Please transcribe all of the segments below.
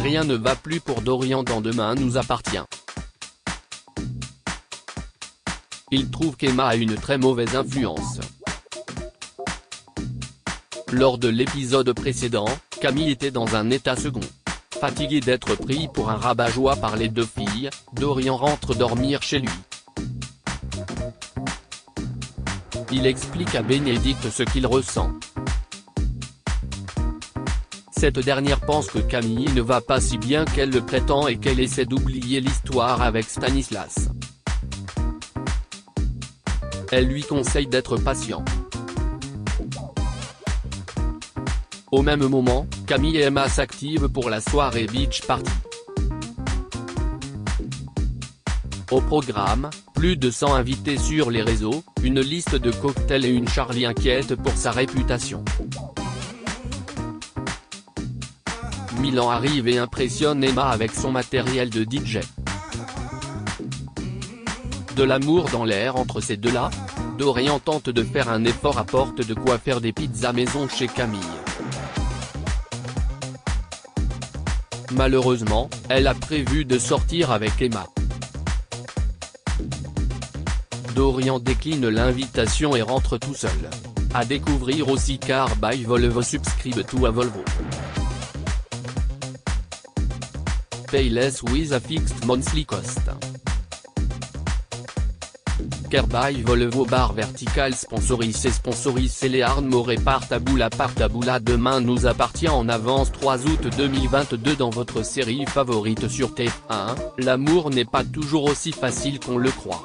Rien ne va plus pour Dorian dans Demain nous appartient. Il trouve qu'Emma a une très mauvaise influence. Lors de l'épisode précédent, Camille était dans un état second. Fatigué d'être pris pour un rabat-joie par les deux filles, Dorian rentre dormir chez lui. Il explique à Bénédicte ce qu'il ressent. Cette dernière pense que Camille ne va pas si bien qu'elle le prétend et qu'elle essaie d'oublier l'histoire avec Stanislas. Elle lui conseille d'être patient. Au même moment, Camille et Emma s'activent pour la soirée Beach Party. Au programme, plus de 100 invités sur les réseaux, une liste de cocktails et une Charlie inquiète pour sa réputation. Milan arrive et impressionne Emma avec son matériel de DJ. De l'amour dans l'air entre ces deux-là, Dorian tente de faire un effort, apporte de quoi faire des pizzas maison chez Camille. Malheureusement, elle a prévu de sortir avec Emma. Dorian décline l'invitation et rentre tout seul. À découvrir aussi Car by Volvo subscribe to a Volvo. Pay less with a fixed monthly cost. Car by Volvo barre vertical sponsorise les Armour et Partaboula Demain nous appartient en avance 3 août 2022 dans votre série favorite sur TF1, l'amour n'est pas toujours aussi facile qu'on le croit.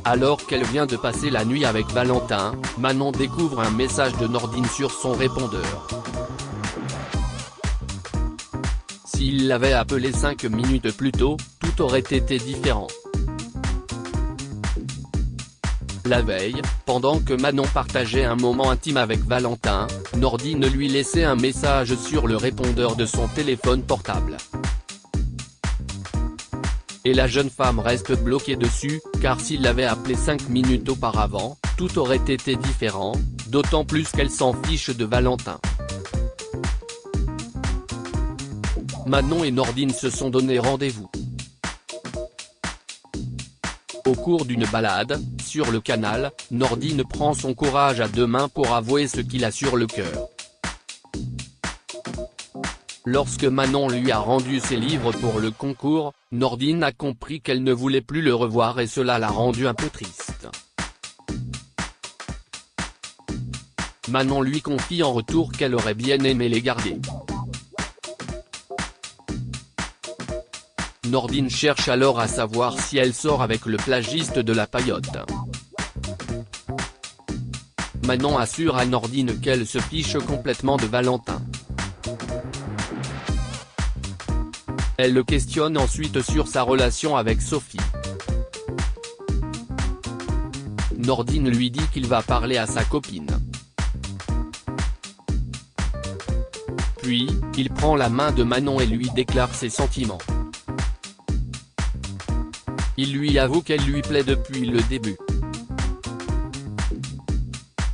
Alors qu'elle vient de passer la nuit avec Valentin, Manon découvre un message de Nordine sur son répondeur. S'il l'avait appelé 5 minutes plus tôt, tout aurait été différent. La veille, pendant que Manon partageait un moment intime avec Valentin, Nordine lui laissait un message sur le répondeur de son téléphone portable. Et la jeune femme reste bloquée dessus, car s'il l'avait appelé 5 minutes auparavant, tout aurait été différent, d'autant plus qu'elle s'en fiche de Valentin. Manon et Nordine se sont donné rendez-vous. Au cours d'une balade, sur le canal, Nordine prend son courage à deux mains pour avouer ce qu'il a sur le cœur. Lorsque Manon lui a rendu ses livres pour le concours, Nordine a compris qu'elle ne voulait plus le revoir et cela l'a rendu un peu triste. Manon lui confie en retour qu'elle aurait bien aimé les garder. Nordine cherche alors à savoir si elle sort avec le plagiste de la paillote. Manon assure à Nordine qu'elle se fiche complètement de Valentin. Elle le questionne ensuite sur sa relation avec Sophie. Nordine lui dit qu'il va parler à sa copine. Puis, il prend la main de Manon et lui déclare ses sentiments. Il lui avoue qu'elle lui plaît depuis le début.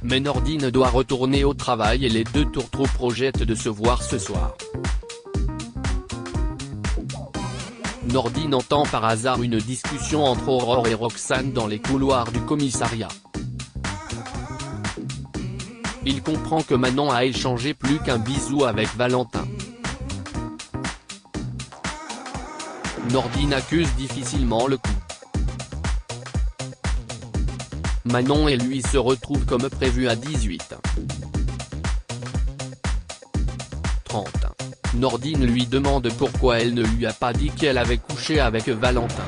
Mais Nordine doit retourner au travail et les deux tourtereaux projettent de se voir ce soir. Nordine entend par hasard une discussion entre Aurore et Roxane dans les couloirs du commissariat. Il comprend que Manon a échangé plus qu'un bisou avec Valentin. Nordine accuse difficilement le coup. Manon et lui se retrouvent comme prévu à 18h30. Nordine lui demande pourquoi elle ne lui a pas dit qu'elle avait couché avec Valentin.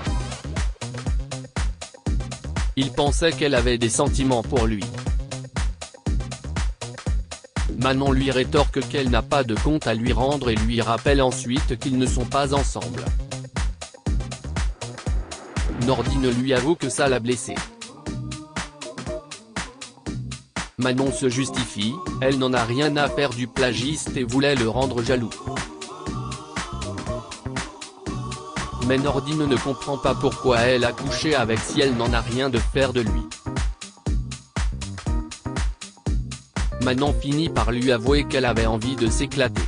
Il pensait qu'elle avait des sentiments pour lui. Manon lui rétorque qu'elle n'a pas de compte à lui rendre et lui rappelle ensuite qu'ils ne sont pas ensemble. Nordine lui avoue que ça l'a blessé. Manon se justifie, elle n'en a rien à faire du plagiste et voulait le rendre jaloux. Mais Nordine ne comprend pas pourquoi elle a couché avec si elle n'en a rien de faire de lui. Manon finit par lui avouer qu'elle avait envie de s'éclater.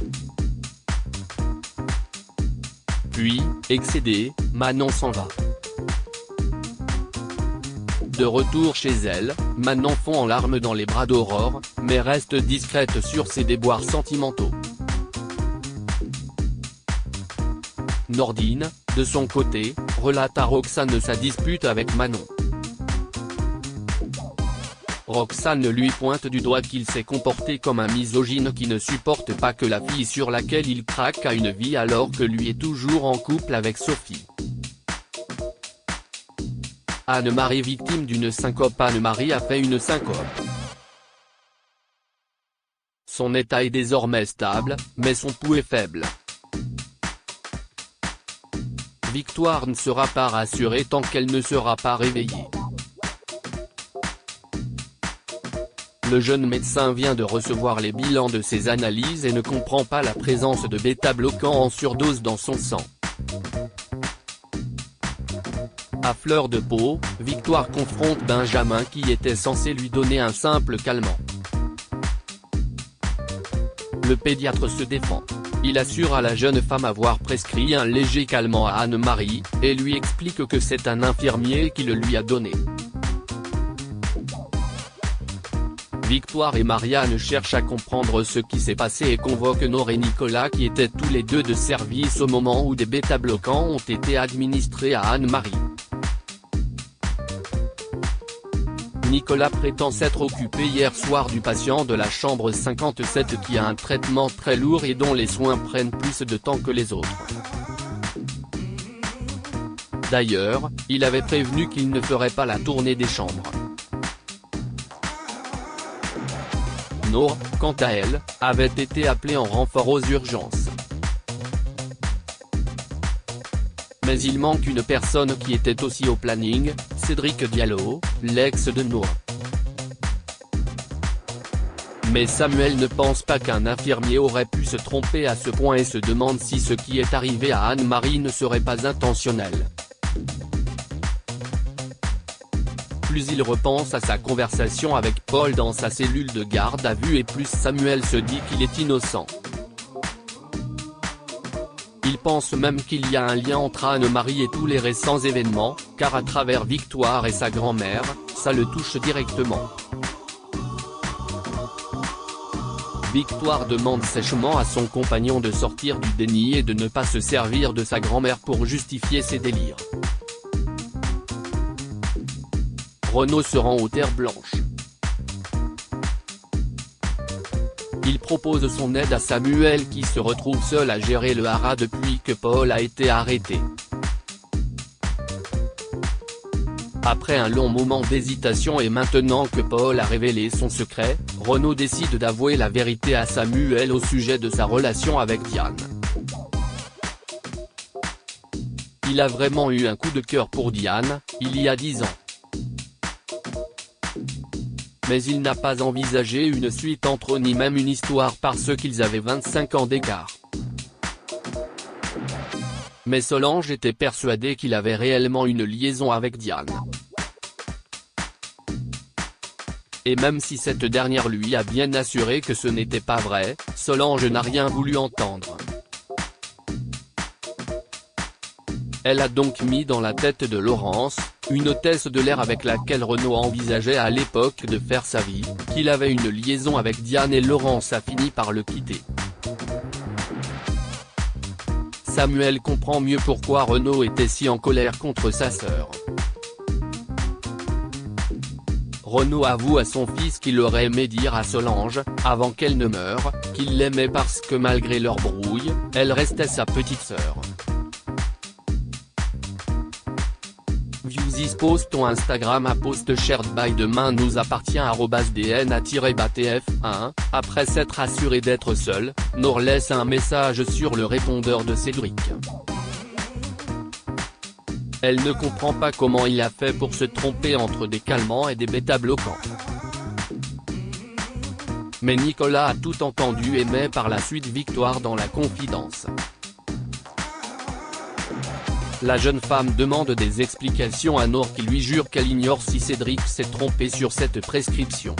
Puis, excédée, Manon s'en va. De retour chez elle, Manon fond en larmes dans les bras d'Aurore, mais reste discrète sur ses déboires sentimentaux. Nordine, de son côté, relate à Roxane sa dispute avec Manon. Roxane lui pointe du doigt qu'il s'est comporté comme un misogyne qui ne supporte pas que la fille sur laquelle il craque a une vie alors que lui est toujours en couple avec Sophie. Anne-Marie victime d'une syncope. Anne-Marie a fait une syncope. Son état est désormais stable, mais son pouls est faible. Victoire ne sera pas rassurée tant qu'elle ne sera pas réveillée. Le jeune médecin vient de recevoir les bilans de ses analyses et ne comprend pas la présence de bêta-bloquants en surdose dans son sang. À fleur de peau, Victoire confronte Benjamin qui était censé lui donner un simple calmant. Le pédiatre se défend. Il assure à la jeune femme avoir prescrit un léger calmant à Anne-Marie, et lui explique que c'est un infirmier qui le lui a donné. Victoire et Marianne cherchent à comprendre ce qui s'est passé et convoquent Nord et Nicolas qui étaient tous les deux de service au moment où des bêta-bloquants ont été administrés à Anne-Marie. Nicolas prétend s'être occupé hier soir du patient de la chambre 57 qui a un traitement très lourd et dont les soins prennent plus de temps que les autres. D'ailleurs, il avait prévenu qu'il ne ferait pas la tournée des chambres. Nord, quant à elle, avait été appelée en renfort aux urgences. Mais il manque une personne qui était aussi au planning, Cédric Diallo, l'ex de Noah. Mais Samuel ne pense pas qu'un infirmier aurait pu se tromper à ce point et se demande si ce qui est arrivé à Anne-Marie ne serait pas intentionnel. Plus il repense à sa conversation avec Paul dans sa cellule de garde à vue et plus Samuel se dit qu'il est innocent. Il pense même qu'il y a un lien entre Anne-Marie et tous les récents événements, car à travers Victoire et sa grand-mère, ça le touche directement. Victoire demande sèchement à son compagnon de sortir du déni et de ne pas se servir de sa grand-mère pour justifier ses délires. Renaud se rend aux Terres Blanches. Il propose son aide à Samuel qui se retrouve seul à gérer le haras depuis que Paul a été arrêté. Après un long moment d'hésitation et maintenant que Paul a révélé son secret, Renaud décide d'avouer la vérité à Samuel au sujet de sa relation avec Diane. Il a vraiment eu un coup de cœur pour Diane, il y a 10 ans. Mais il n'a pas envisagé une suite entre eux ni même une histoire parce qu'ils avaient 25 ans d'écart. Mais Solange était persuadée qu'il avait réellement une liaison avec Diane. Et même si cette dernière lui a bien assuré que ce n'était pas vrai, Solange n'a rien voulu entendre. Elle a donc mis dans la tête de Laurence, une hôtesse de l'air avec laquelle Renaud envisageait à l'époque de faire sa vie, qu'il avait une liaison avec Diane et Laurence a fini par le quitter. Samuel comprend mieux pourquoi Renaud était si en colère contre sa sœur. Renaud avoue à son fils qu'il aurait aimé dire à Solange, avant qu'elle ne meure, qu'il l'aimait parce que malgré leur brouille, elle restait sa petite sœur. Views post ton Instagram à post shared by demain nous appartient @dna-batf1, après s'être assuré d'être seul, Nord laisse un message sur le répondeur de Cédric. Elle ne comprend pas comment il a fait pour se tromper entre des calmants et des bêta-bloquants. Mais Nicolas a tout entendu et met par la suite Victoire dans la confidence. La jeune femme demande des explications à Nord qui lui jure qu'elle ignore si Cédric s'est trompé sur cette prescription.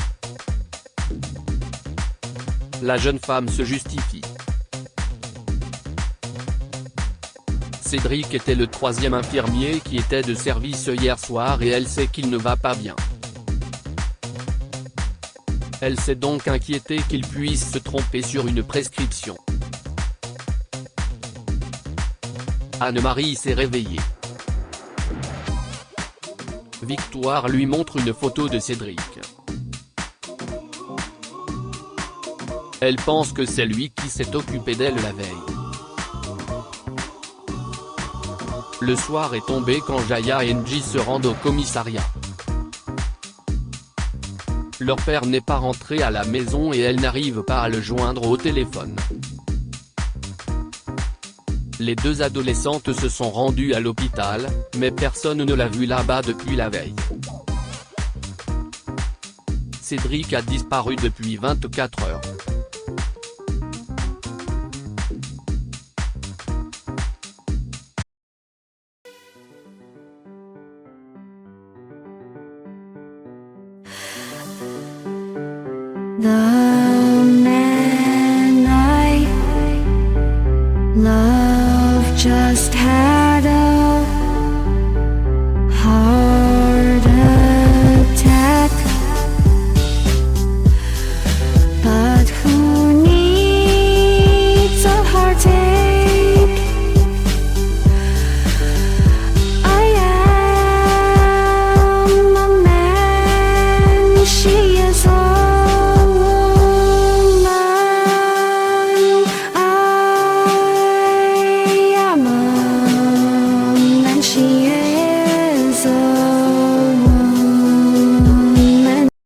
La jeune femme se justifie. Cédric était le troisième infirmier qui était de service hier soir et elle sait qu'il ne va pas bien. Elle s'est donc inquiétée qu'il puisse se tromper sur une prescription. Anne-Marie s'est réveillée. Victoire lui montre une photo de Cédric. Elle pense que c'est lui qui s'est occupé d'elle la veille. Le soir est tombé quand Jaya et Nji se rendent au commissariat. Leur père n'est pas rentré à la maison et elle n'arrive pas à le joindre au téléphone. Les deux adolescentes se sont rendues à l'hôpital, mais personne ne l'a vu là-bas depuis la veille. Cédric a disparu depuis 24 heures. 나